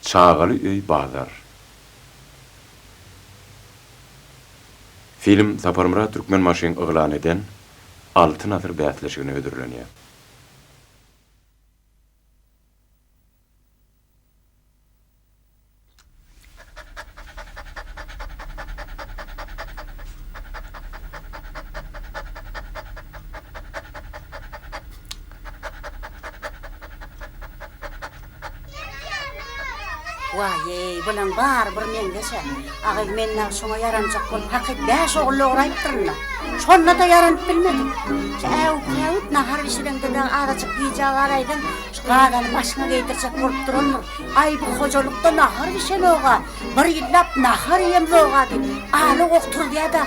Çağaly öý bazar. Film Saparmurat Türkmen Maşyň yglan eden Altyn asyr bäsleşigine ödürlenýär. Vay, bulan bar bir men dese. Agy menden soňa yaranjak bolup hakyk 5 oğul oğrayıpdyrlar. Şonna da yaranyp bilmedim. Çäwt nahar işlerinde de araçyk giýjek araýdym. Şagany başyna geýdirjek bolup dururlar. Ay bu hojalykda nahar işeloga, bir ýyllap nahar ýemloga diýip aly oktur diýär.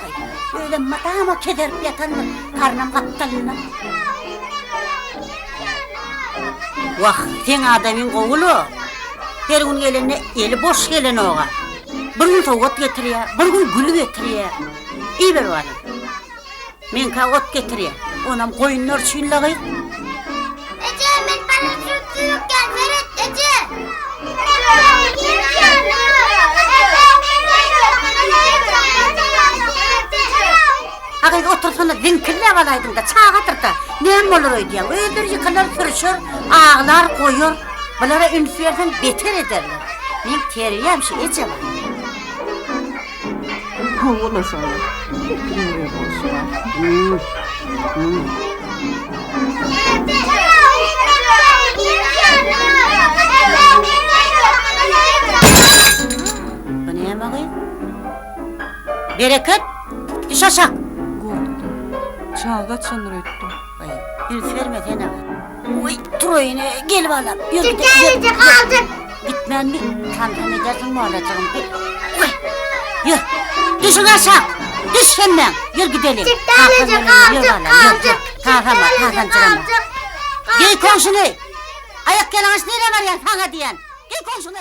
Öyle matama kederip ýatanlar, karnam gapdalyna. Wah, sen adamyň goňuly. Her gün gelene eli boş gelen oğa. Bir gün ot getiriyor, bir gün gül getiriyor. İyi bir var. Men ka ot getiriyor. Onam koyunlar çiğinlağıyım. Ece, men bana süt gel, veret Ece. Ağay otursana dinkirle valaydın da çağa tırta. Neyem olur öyle? Öldürücü kadar sürüşür, ağlar koyur. Bunlara ünfiyerden beter ederler. Men teriyem şey Ece var. Ola sana. Bilmiyorum olsun. Bu ne yemeği? Bereket, düş aşağı. Çağda çanır ettim. Ünfiyer ne var? Oy, Troy'ine gel balam. Çıkarıcı kaldık. Gitmen mi? Tanrım edersin mi alacağım? Oy, yürü. Düşün aşağı. Düş hemen. Yürü gidelim. Çıkarıcı kaldık. Kaldık. Gel komşunu. Ayak yalanış nereye var ya? Sana diyen. Gel komşunu.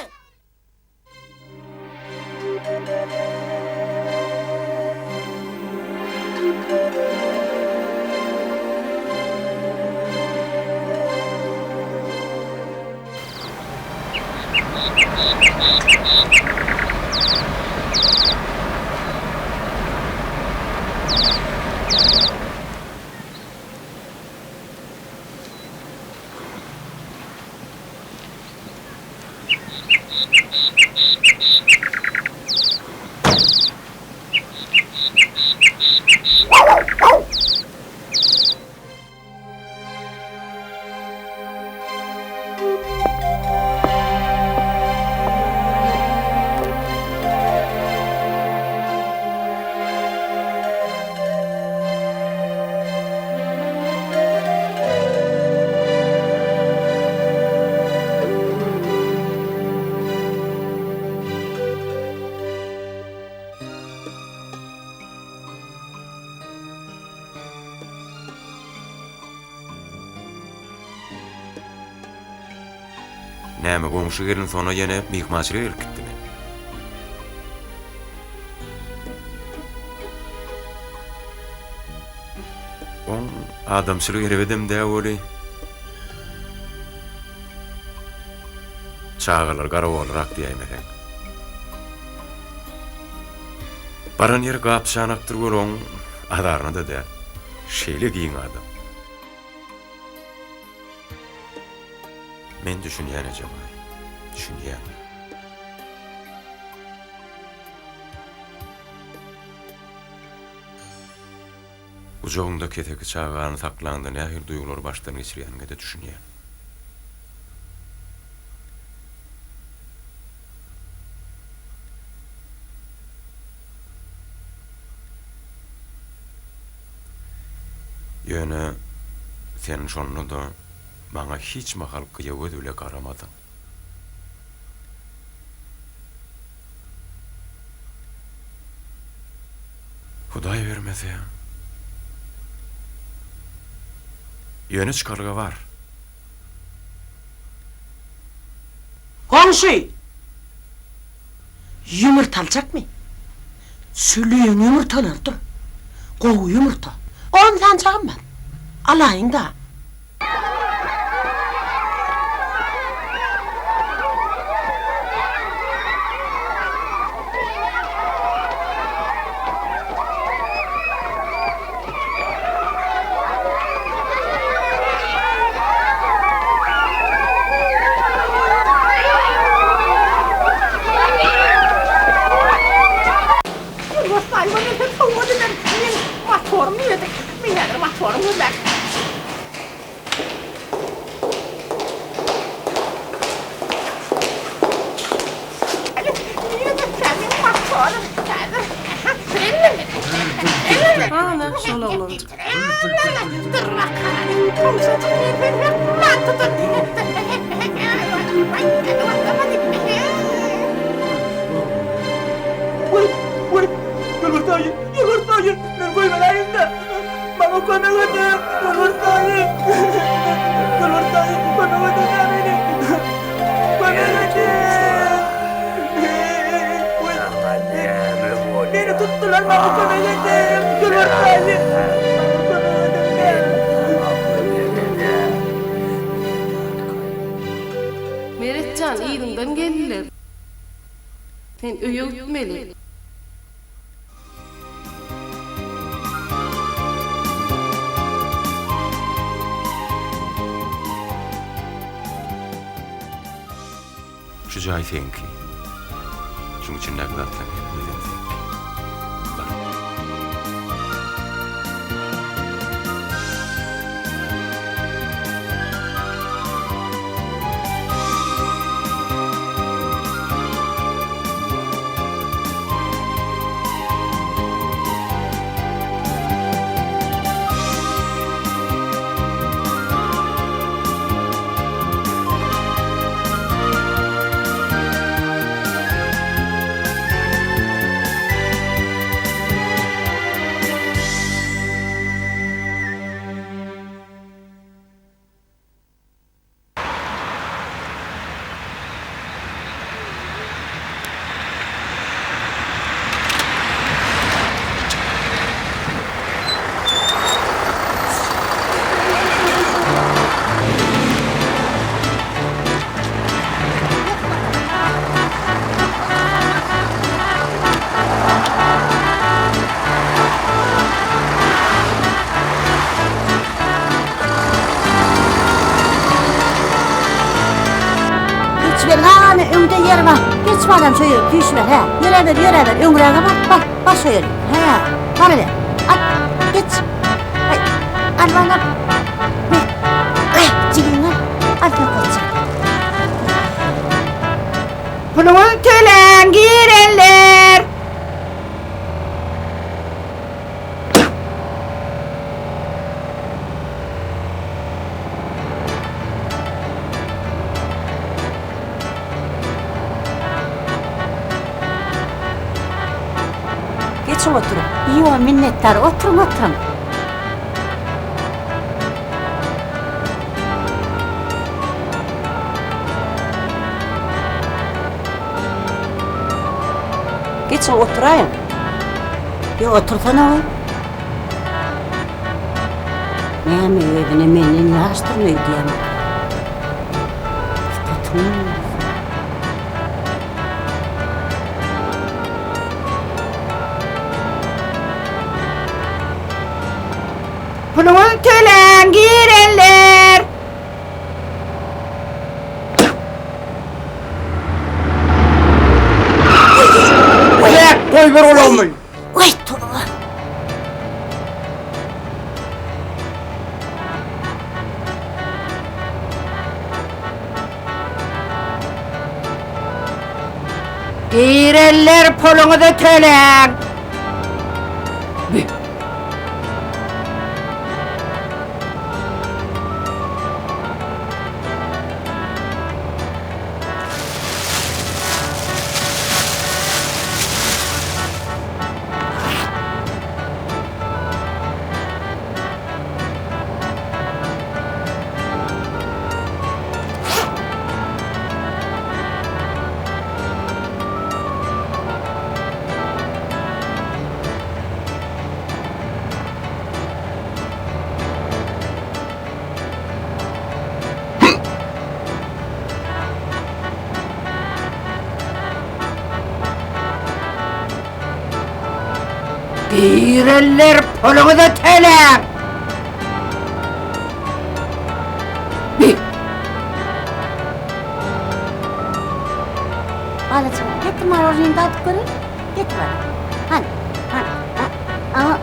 Näme goňşy gelin sona ýene mihmançylyk gelip gitdimi? On adamçylyk erebedem dä boli. Çağalar garawolrak diýmeýän. Baran ýer gapşanakdyr bolan adarna da dä. Şeýle giň adam. Men düşünýän ejem. Düşünýän. Ujoğunda keteki çağağını saklandı nähir duygular baştan geçirýänge de düşünýän. Ýöne sen şonu da bana hiç mahal kıyavut öyle karamadın. Huday vermese ya. Yönü çıkarga var. Komşu! Yumurtalacak mı? Sülüğün yumurtalardır. Kovu yumurta. 10 sancağım var. Alayın da. mahvorum yedi. Ben nedir mahvorum bak. Ana, şol oğlum. Yumurtayı, ben koymalayım da. Bana koymalayım, yumurtayı, bana koymalayım beni. Koymalayım. Beni tuttular, bana koymalayım, yumurtayı. Meretcan iyilinden geldiler. Sen öye gitmeli. Şu joy thank you. Şunun için ne kadar tanıyım. Lan öňde yer var. Geç madem şöyle küş ver he. Yere ver. Öňrege bak. Bak şöyle. He. Var hele. At. Geç. Ay. Al bana. Cigine. Al kaç. Pulumun tölen girenler. Geçin oturun. İyi o minnettar. Oturun. Geçin oturayım. Bir otursana oy. Ne mi evine meni ne açtırmıyor diyem. Oturun. Pulumun tölen girenler. Koy ver oğlum. Oy tuğla. Girenler pulunu da tölen. Girenler pulunu da tölen. Alacağım. Getir bana orijinal tadı görün. Getir bana. Hani. Ama.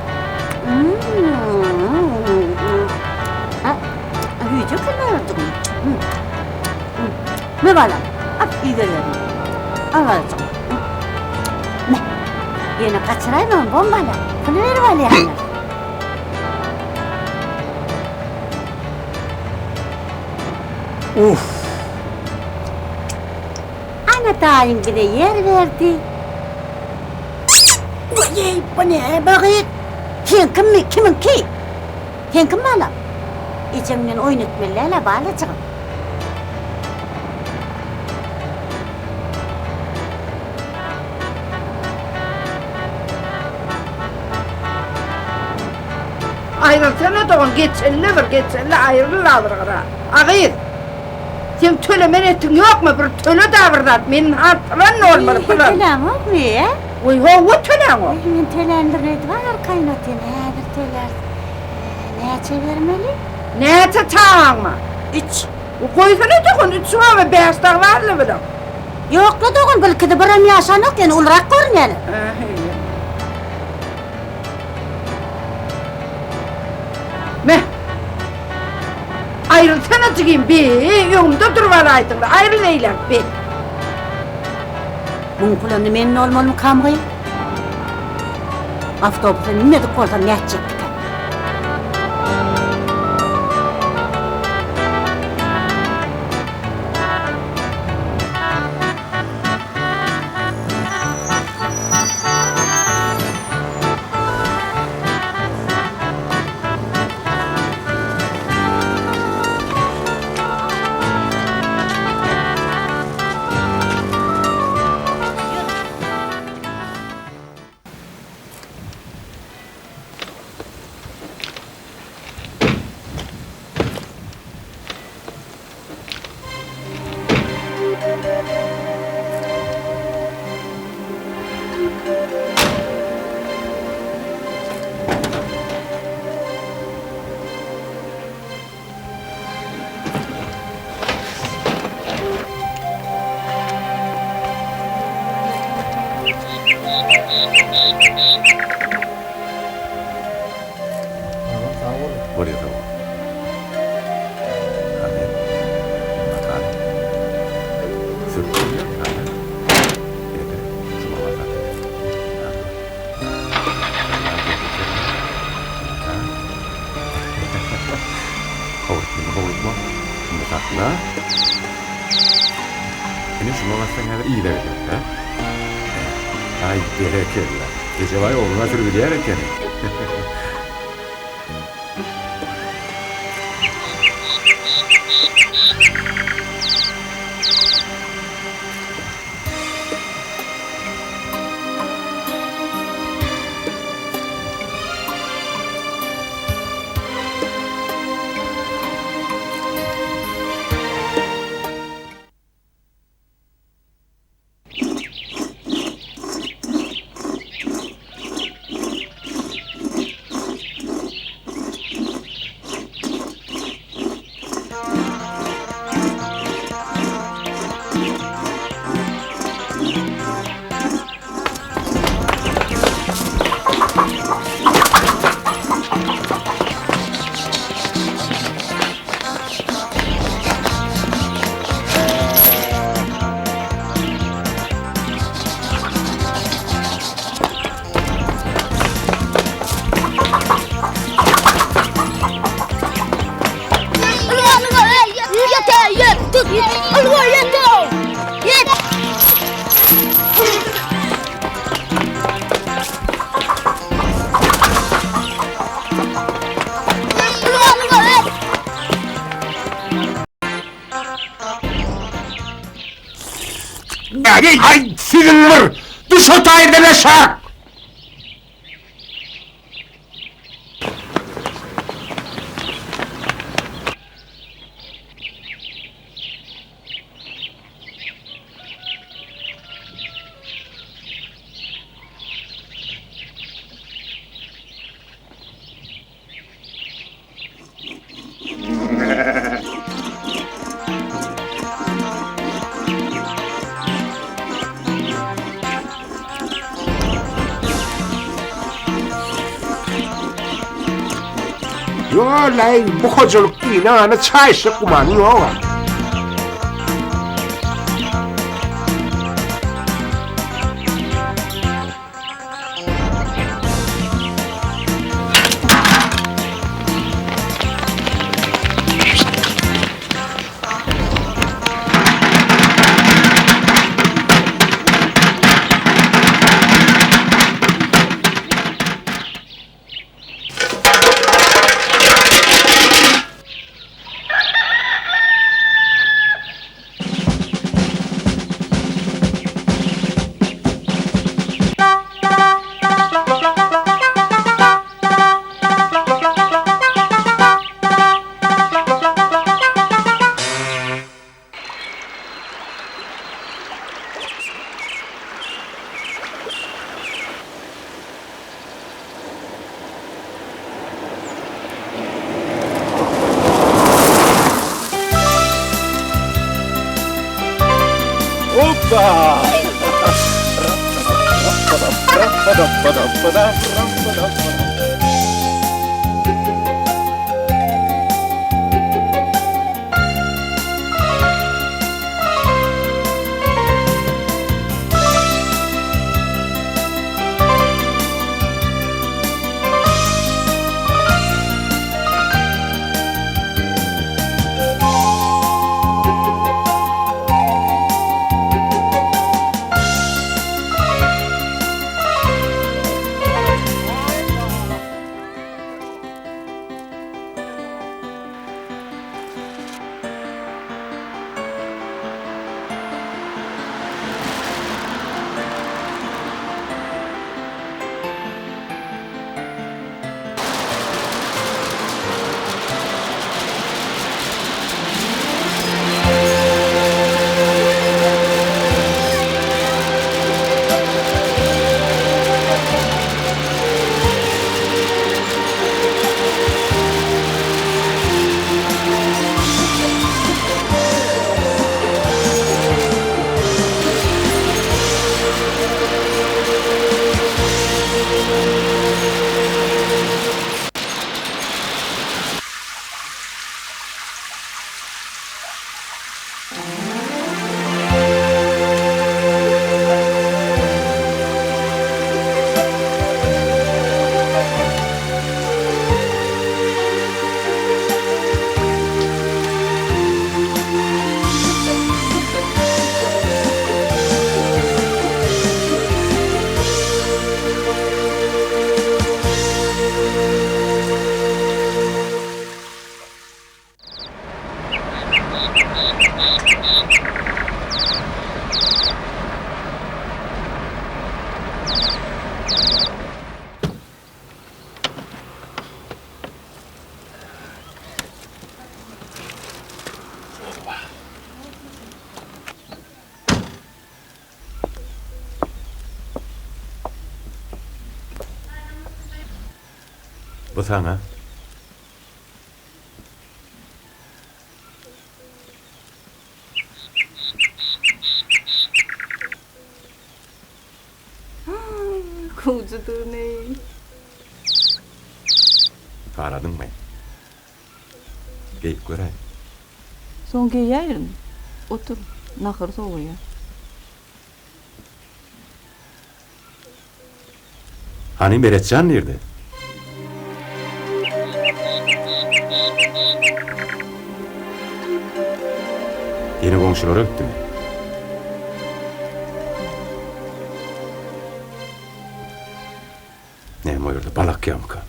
balam. At gidelim. Alacağım. Ne? Yine kaçırayım bombala. Pulu ver bana yani. Uf. Ana dayın bir de yer verdi. Oy, bu ne bakayım? Sen kim mi? Kimin ki? Sen kim balam? İçimden oynatmalarla bağlayacağım. Ayrılsana doğan geçerli ayrılır ara. Ağır. Sen tölemen ettin yok mu bir töle davırdat? Menin hatıran ne olmalı falan? Tölem yok mu ya? Oy o tölen o. Benim tölendirmedi var kaynatı. Nedir töler? Ne çevirmeli? Ne tatağın mı? Üç. O koysana doğan üç şu ve beyazdan varlı bile. Yok da doğun belki de buram yaşanok yani olarak görmeyelim. Meh. Ayrılsana çıkayım bir yolunda durvalaydın da ayrıl eylem bir. Bunun kulağında benim olmalı mı kamgayım? Avtobusa nimedik olsam ne edecektik? What do you think? Hadi. Hadi. Sırtım yok. Hadi. Yedi. Şuna bak hadi. Hovurtma. Şimdi takla. Ini şuna baksan hadi iyi de verir. Ha? Ay gerekirler. Gece var ya oğluna sürü diyerek yani. Ay sinir! Düş o tayden aşağı! Yo lan bu kocalık inanı çay şıkman yok. Bu sana. Kucudur ne? Aradın mı? Geyip göreyim. Son geyerim. Otur. Nahır soğuya. Hani Meretcan nerede? Yeni komşuları öptü mü? Ne mi orada balak yamka?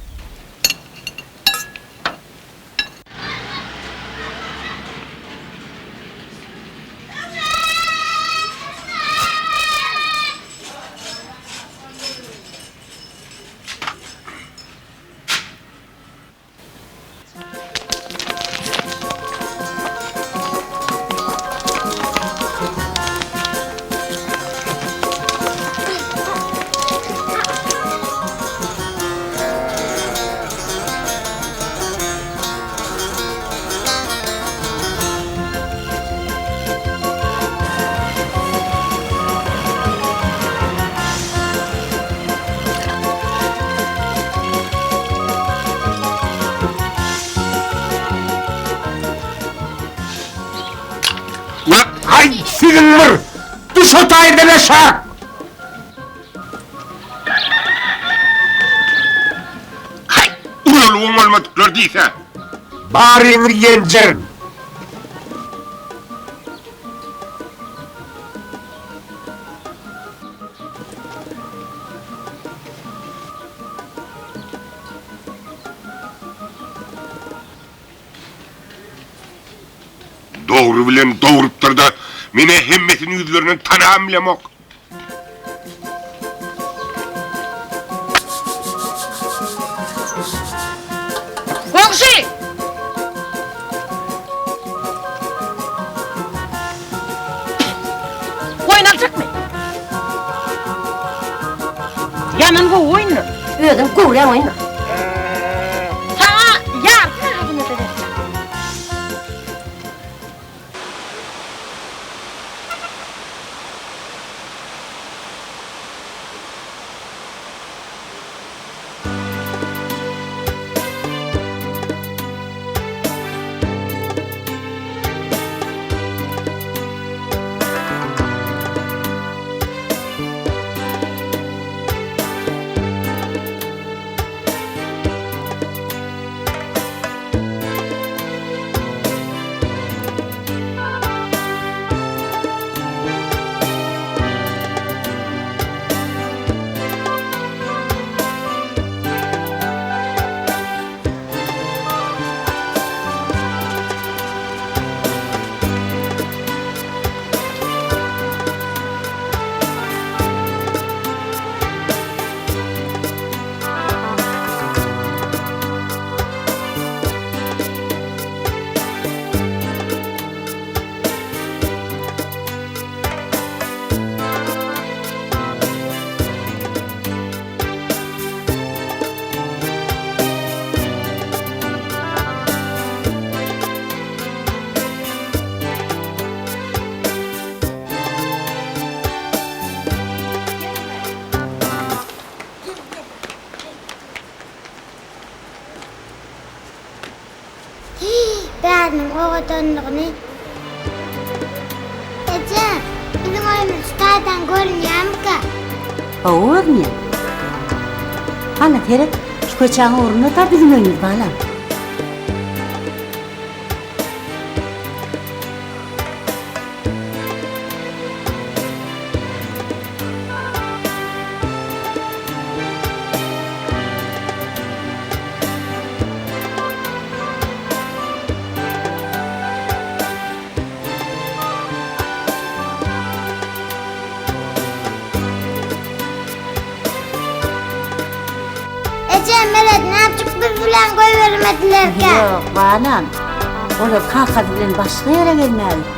Ay silver! Düş o tayirden aşağı! Hay! Ulan olmadı gördüyse! Bari emri yencerim! Doğru bilen doğuruptur da mine hemmetin yüzlerinin tanağım bile mok. Komşu! Oynayacak mı? Yaman bu oyunu. Ödüm kuğulen oyna. Sana yardım bunu da. Därinin qoğatanlığını. Ece, bizim oyunumuz kaydan görünüyor mu ki? Olur mu ya? Ana Ferhat, şu köçağın uğruna da bizim önümüz balam. Ece, Melet, ne yaptık biz bilen koyuvermediler ki? Yok balam, olur kalkadı bilen başka yere gelmeli.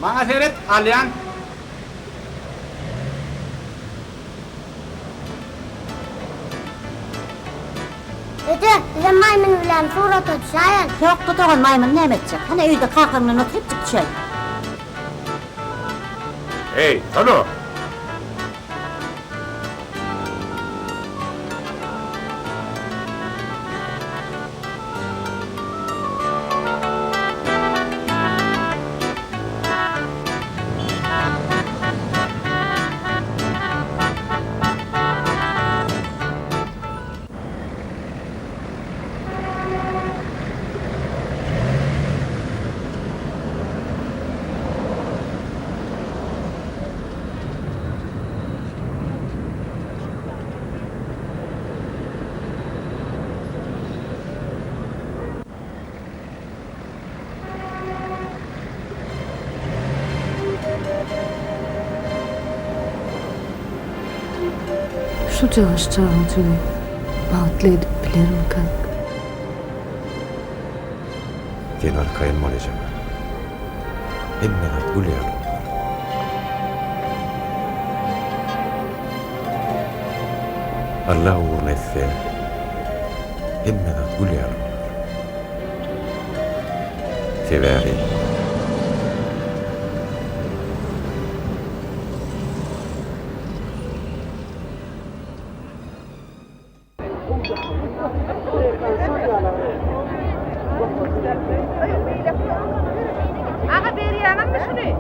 Bana Ferhat, alyan. Ece, bize maymun bilen surat açayan. Yok tutuğun maymun ne edecek? Hani evde kalkanını oturup çıkacak. Hey, Tano! Şu çalışacağım tüm. Bağıtlı edip bilirim kanka. Sen arkayın olacağım. Hemmedat gülüyorum. Allah uğruna etse hemmedat gülüyorum. Severim. Ağa beri yanan mı şunu?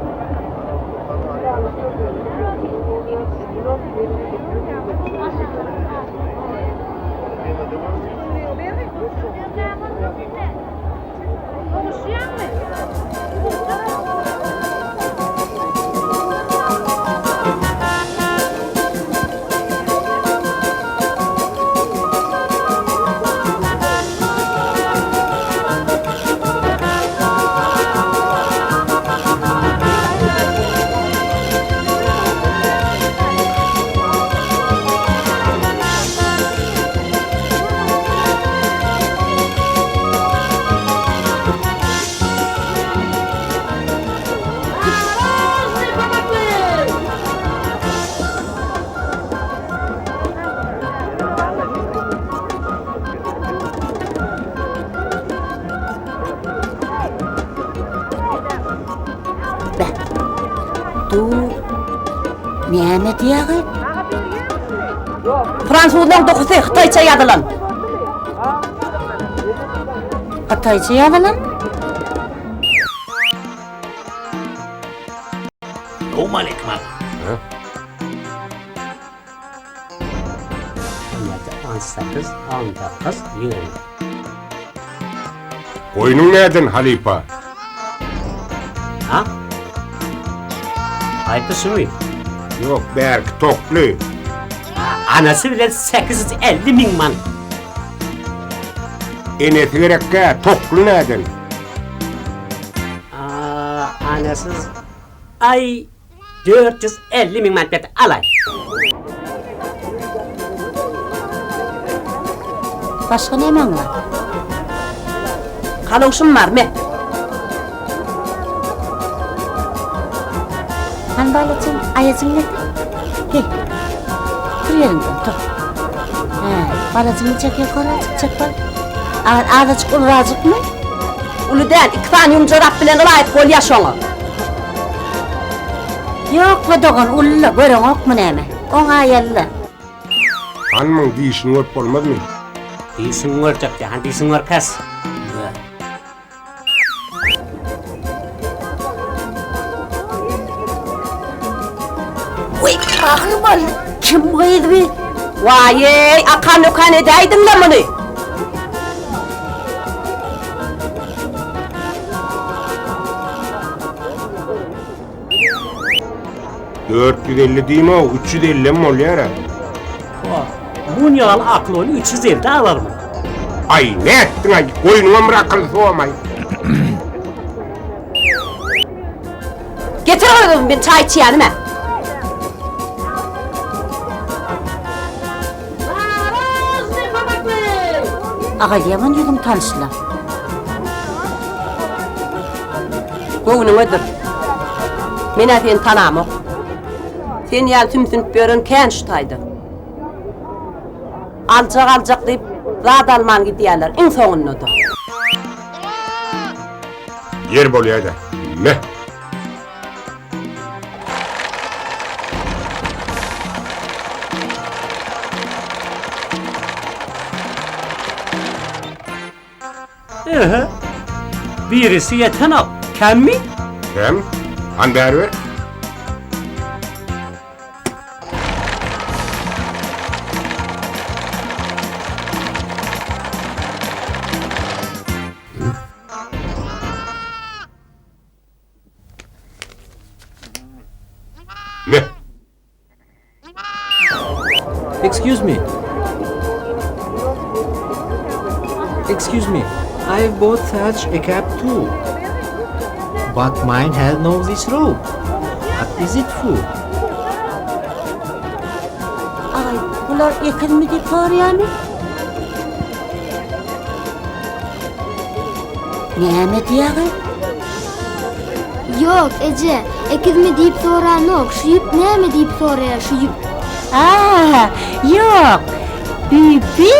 Näme diýägi? Fransuzlaryň dokuzy Hytaýça ýazylan. Hytaýça ýazylan? Omalekman. Ha? 18, 19, 20. Koyunun nereden Halipa? Ha? Ayıptı sunuyor. Yok belki toklu. Anası bile 850 bin man. Enesi gerekke toklu nereden? Anasız ay 450 bin man bet alay. Başga näme var? Kalowşum var mı? Han balacım ayacım ne? Hey. Dur yerinden dur. Balacımı çekiyor koracık çek bal. Ağzıcık uluracık mı? Ulu değil, 2 tane yumcarap bilen ılayıp kol yaş onu. Yok mu doğan ulla görün ok mu näme? Oňa ýaly. Hanımın dişini öp olmaz mı? Diýsin görjek, ýa-ni diýsin görkäs. Uy, ahı bal. Kim goýdy bi? Vay, akan ökan edeydim lan bunu. $450 değil mi o? 350 mi oluyor ha? Bunyalı aklı onu 350 alır mı? Ay ne ettin ay? Koyunuma mı akıllı soğamay? Getir oğlum ben çay içeyelim ha. Ağa yaman ýüzüm tanışlar. Goğunun ödür. Mene sen tanamok. Sen ýal tümsünüp börün kän şutaydy. Aljak diýip zat alman gidýärler, iň soňundan ödür. Yer bolýar da. Ne? Birisi yeten al. Ken mi? Hem? Han bäri ver. Ne? Excuse me. Excuse me. I bought such a cap too. But mine has no this rope. What is it for? Ay, bular ekin mi dip barýarmy? Näme diýägi? Yok Ece, ekizme deyip soran yok. Şu yip näme deyip soraya şu yip. Aa, yok. Büyüpi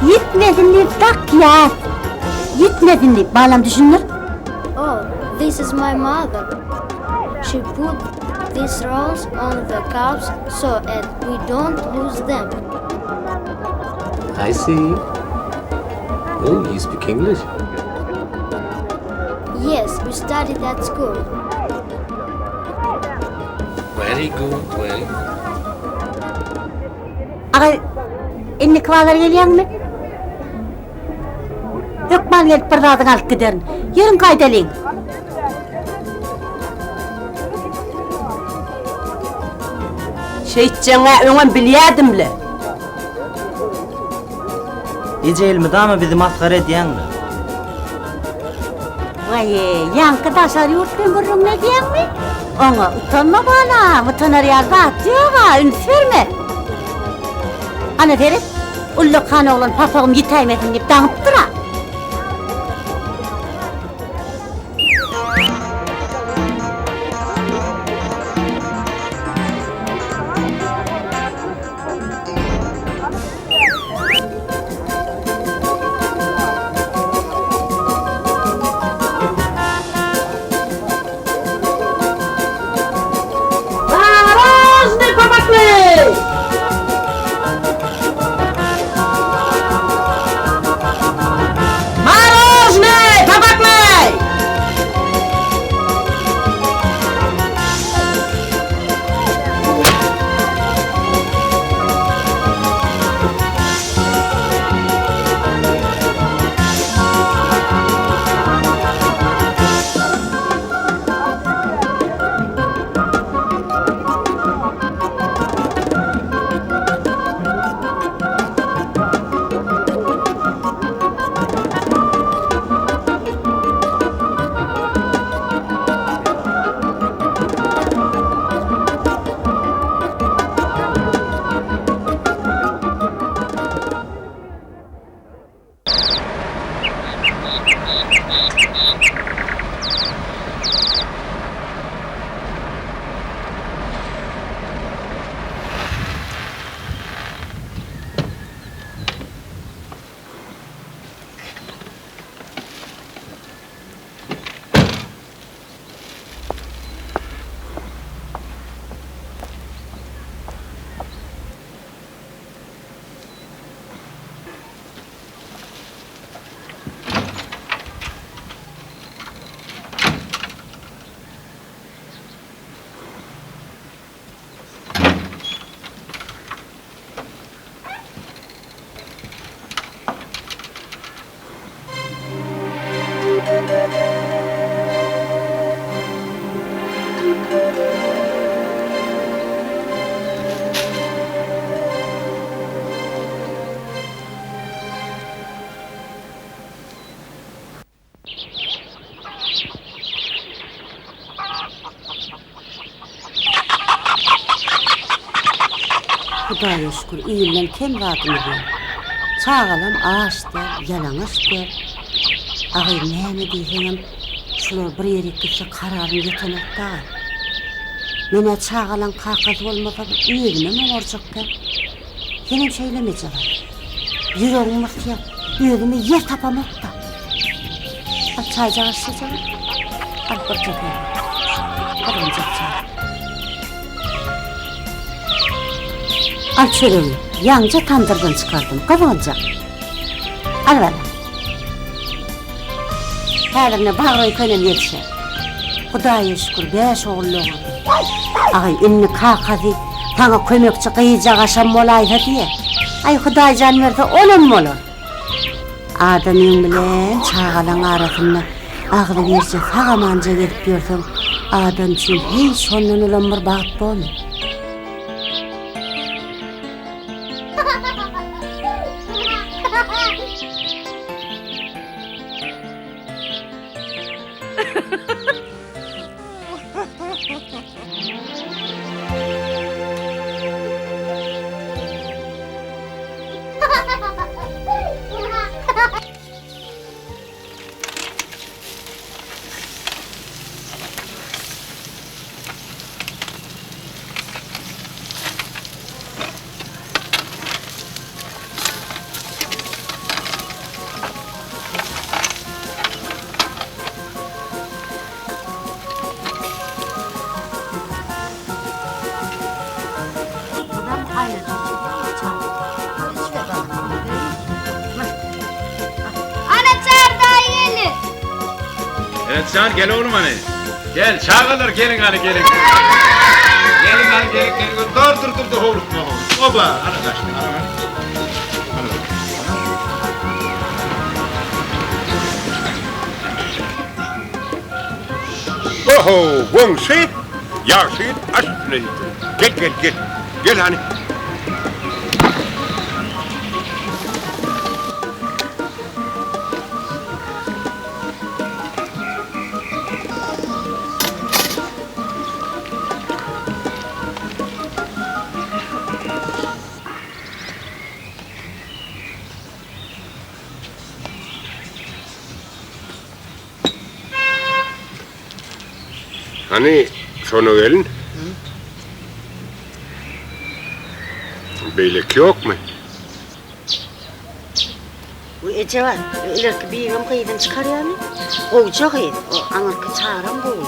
yitmedin deyip tak ya. Yitmedin deyip balam düşünür. Oh, this is my mother. She put these rolls on the cups so that we don't lose them. I see. Oh, you speak English? Yes, we studied at school. Very good, very good. Ağay, inni kıvalar gelýän mi? Yok bal gelip bir zadyň alyp giderin. Yerin gaýdalyň. Şeytçeňe öňem bilýädimle. Ece elmidama bizi maskara edýänmi? Vay, yankı daşar yurtken burun ne diýäňmi? Oňa utanma bana, utanar ýerde at ýoga, üns berme. Ana Ferit, ulluk han oğlan papagym ýitäýmedin diýip daňyp durar. Hudaýa şükür, iýinden kem radymy ber. Çağalam ağaç der, yalaňaç der. Agay näme diýseňem, şular bir ýere gitse kararyny ýetenekde. Mene çağalan kakaz bolmasa ýerime moňarjak da. Henem şeýlemejek. Ýüregim ýa, ýüregime ýer tapamakda. Çayjağa şeýjek. Alpakça. Al çöreği, yanca tandırdan çıkardım, kavunca. Al bana. Herine bağırayı könem yetişe. Hudaýa şükür, 5 oğulluğum. Ağay, inni kakazi, taňa kömekçi kıyıcak aşam molayda diye. Ay Hudaý jan berse, olam bolar. Adamyň bilen çağalaň arasynda agly berse, sagamanja gelip görsem, adam üçin hiç ondan ulan bir bagyt bolmaz. Ana çağır dayı gelir. Evet Can gel oğlum hani. Gel çağırlar gelin hani gelin. Gelin hani gelin. Dur horutma. Oba ana kaçtı. Oho, Wangshi. Yaxshi, aşkına. Gel. Gel hani. Hani sonu gelin? Beylek yok mu? Bu ece var. İleriki bir yığım kıyıdan çıkar yani. Kovacak ed. O anırkı çağıran kovuyor.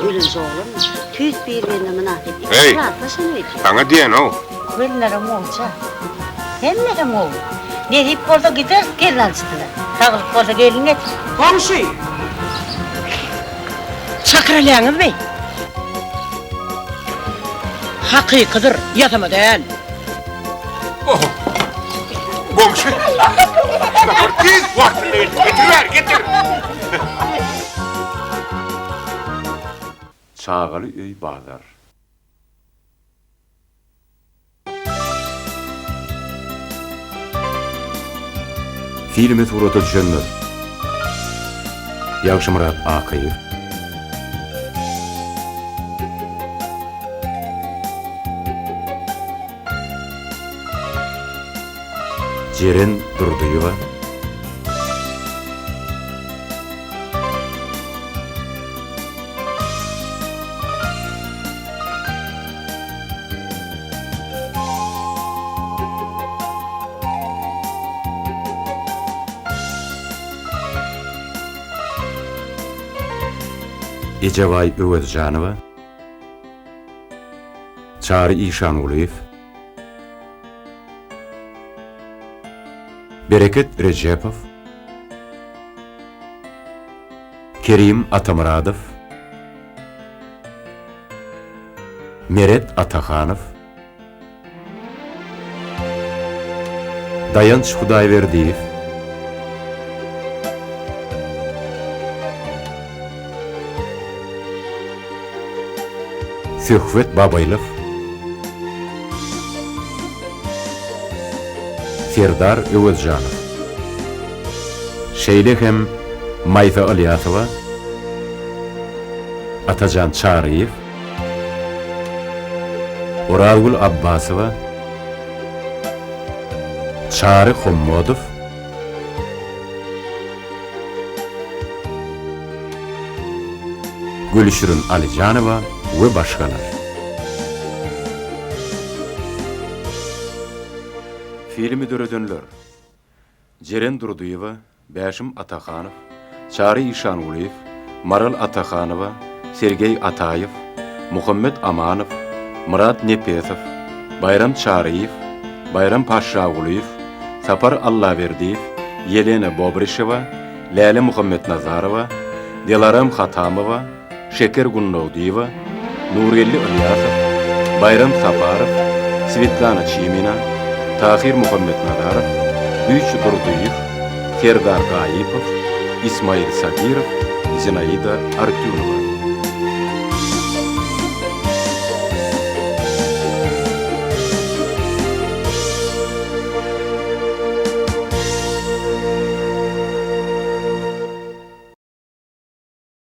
Ölünce oğlum. Tüyt bir yerine münafet. Hey. Rahatla sen öyle. Sana diyen o. Köllerim olacak. Hemlerim oğul. Ne hep orada gider gelin alıştılar. Tağılıp orada gelin et. Komşu. Çakırlayanız bey. Hakikadır yatama değil. Oho. Wangshi. Tez vaktinde getir. Çağalı öy bazar. Filmi surata düşenler. Yakşımırat Akayır. Ceren Durduyeva. Ecevay Övezcanova. Çağrı İşanguliyev. Bereket Recepov. Kerim Atamuradov. Meret Atakhanov. Dayanç Hudayverdiyev. Söhvet Babaylov. Serdar Övezcanov. Şeylehem Maysa Alyasova. Atacan Çağrıyev. Oralgul Abbasova. Çağrı Hommodov. Gülşürün Alicanova ve başkalar. Filmi döredönler. Ceren Durduyeva, Bəşim Atakhanov, Çağrı İşanguliyev, Maral Atakhanova, Sergey Atayev, Muhammed Amanov, Murat Nepesov, Bayram Çağrıyev, Bayram Paşaguliyev, Sapar Allaverdiyev, Yelena Bobrisheva, Lale Muhammed Nazarova, Delaram Khatamova, Şeker Gunnodiyeva, Nurelli Ilyasov, Bayram Saparov, Svetlana Çimina, Tahir Muhammed Nadarov, Büyük Durduyev, Serdar Gayipov, İsmail Sabirov, Zinaida Artyunova.